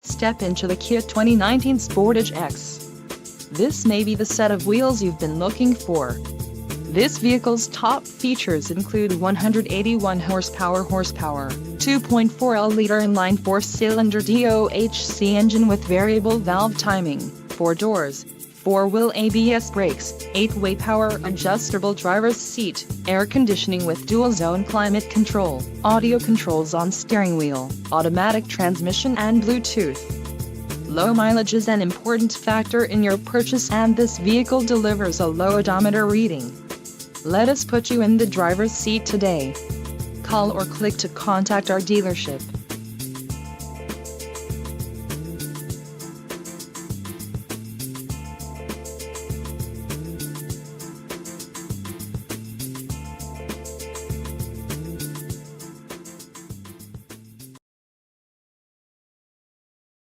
Step into the Kia 2019 Sportage EX. This may be the set of wheels you've been looking for. This vehicle's top features include 181 horsepower, 2.4L inline 4-cylinder DOHC engine with variable valve timing, 4 doors, 4-wheel ABS brakes, 8-way power adjustable driver's seat, air conditioning with dual-zone climate control, audio controls on steering wheel, automatic transmission and Bluetooth. Low mileage is an important factor in your purchase, and this vehicle delivers a low odometer reading. Let us put you in the driver's seat today. Call or click to contact our dealership.